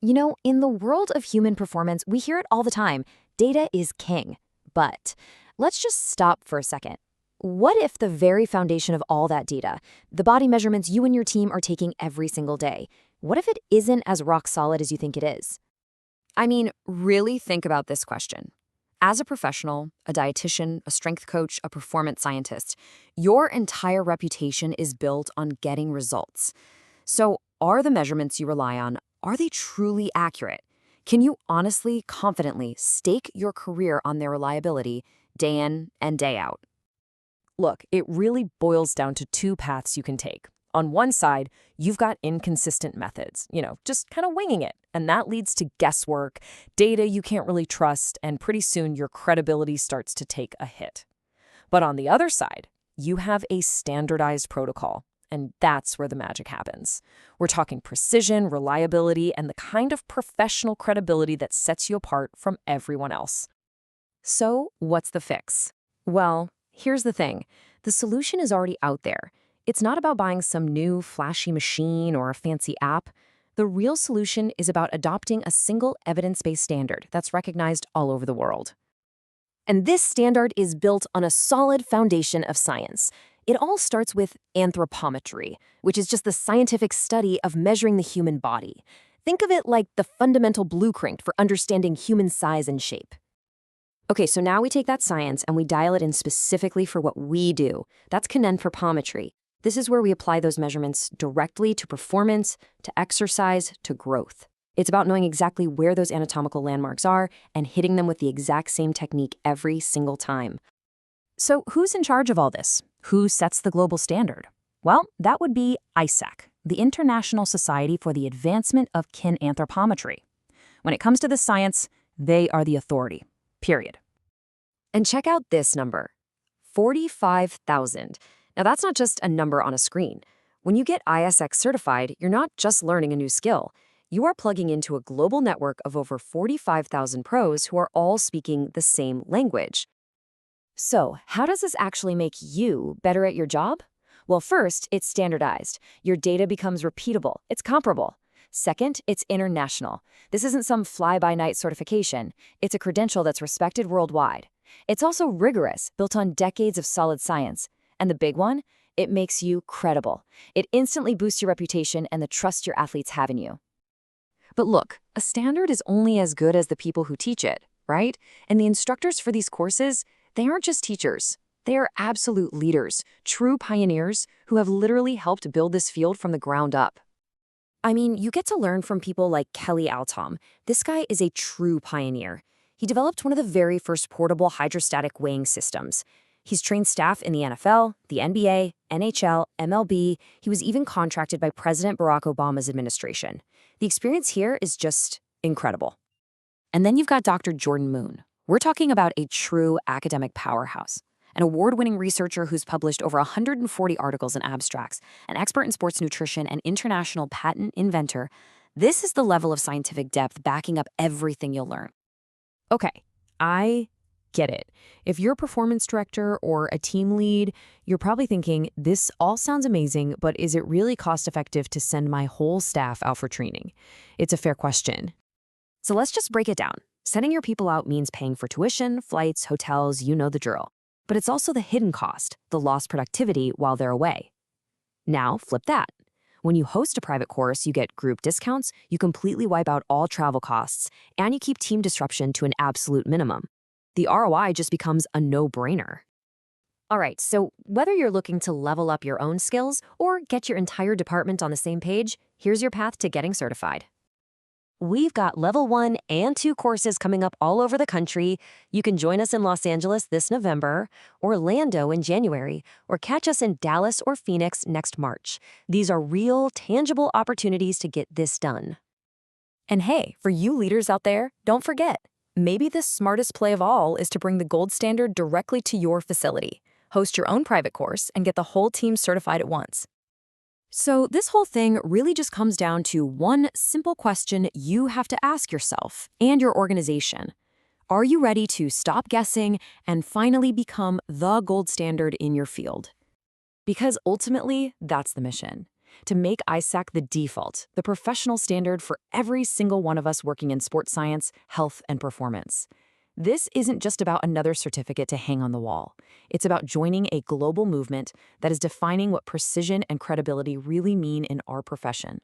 In the world of human performance, we hear it all the time. Data is king. But let's just stop for a second. What if the very foundation of all that data, the body measurements you and your team are taking every single day, what if it isn't as rock solid as you think it is? I mean, really think about this question. As a professional, a dietitian, a strength coach, a performance scientist, your entire reputation is built on getting results. So, are the measurements you rely on, are they truly accurate? Can you honestly, confidently stake your career on their reliability day in and day out? Look, it really boils down to two paths you can take. On one side, you've got inconsistent methods, just kind of winging it. And that leads to guesswork, data you can't really trust, and pretty soon your credibility starts to take a hit. But on the other side, you have a standardized protocol. And that's where the magic happens. We're talking precision, reliability, and the kind of professional credibility that sets you apart from everyone else. So, what's the fix? Well, here's the thing. The solution is already out there. It's not about buying some new flashy machine or a fancy app. The real solution is about adopting a single evidence-based standard that's recognized all over the world. And this standard is built on a solid foundation of science. It all starts with anthropometry, which is just the scientific study of measuring the human body. Think of it like the fundamental blueprint for understanding human size and shape. Okay, so now we take that science and we dial it in specifically for what we do. That's kinenthropometry. This is where we apply those measurements directly to performance, to exercise, to growth. It's about knowing exactly where those anatomical landmarks are and hitting them with the exact same technique every single time. So who's in charge of all this? Who sets the global standard? Well, that would be ISAC, the International Society for the Advancement of Kinanthropometry. When it comes to this science, they are the authority, period. And check out this number, 45,000. Now that's not just a number on a screen. When you get ISX certified, you're not just learning a new skill. You are plugging into a global network of over 45,000 pros who are all speaking the same language. So, how does this actually make you better at your job? Well, first, it's standardized. Your data becomes repeatable. It's comparable. Second, it's international. This isn't some fly-by-night certification. It's a credential that's respected worldwide. It's also rigorous, built on decades of solid science. And the big one, it makes you credible. It instantly boosts your reputation and the trust your athletes have in you. But look, a standard is only as good as the people who teach it, right? And the instructors for these courses, they aren't just teachers. They are absolute leaders, true pioneers who have literally helped build this field from the ground up. I mean, you get to learn from people like Kelly Altom. This guy is a true pioneer. He developed one of the very first portable hydrostatic weighing systems. He's trained staff in the NFL, the NBA, NHL, MLB. He was even contracted by President Barack Obama's administration. The experience here is just incredible. And then you've got Dr. Jordan Moon. We're talking about a true academic powerhouse, an award-winning researcher who's published over 140 articles and abstracts, an expert in sports nutrition and international patent inventor. This is the level of scientific depth backing up everything you'll learn. Okay, I get it. If you're a performance director or a team lead, you're probably thinking, this all sounds amazing, but is it really cost-effective to send my whole staff out for training? It's a fair question. So let's just break it down. Sending your people out means paying for tuition, flights, hotels, you know the drill. But it's also the hidden cost, the lost productivity while they're away. Now, flip that. When you host a private course, you get group discounts, you completely wipe out all travel costs, and you keep team disruption to an absolute minimum. The ROI just becomes a no-brainer. All right, so whether you're looking to level up your own skills or get your entire department on the same page, here's your path to getting certified. We've got Level 1 and 2 courses coming up all over the country. You can join us in Los Angeles this November, Orlando in January, or catch us in Dallas or Phoenix next March. These are real, tangible opportunities to get this done. And hey, for you leaders out there, don't forget, maybe the smartest play of all is to bring the gold standard directly to your facility. Host your own private course and get the whole team certified at once. So this whole thing really just comes down to one simple question you have to ask yourself and your organization. Are you ready to stop guessing and finally become the gold standard in your field? Because ultimately, that's the mission. to make ISAC the default, the professional standard for every single one of us working in sports science, health, and performance. This isn't just about another certificate to hang on the wall. It's about joining a global movement that is defining what precision and credibility really mean in our profession.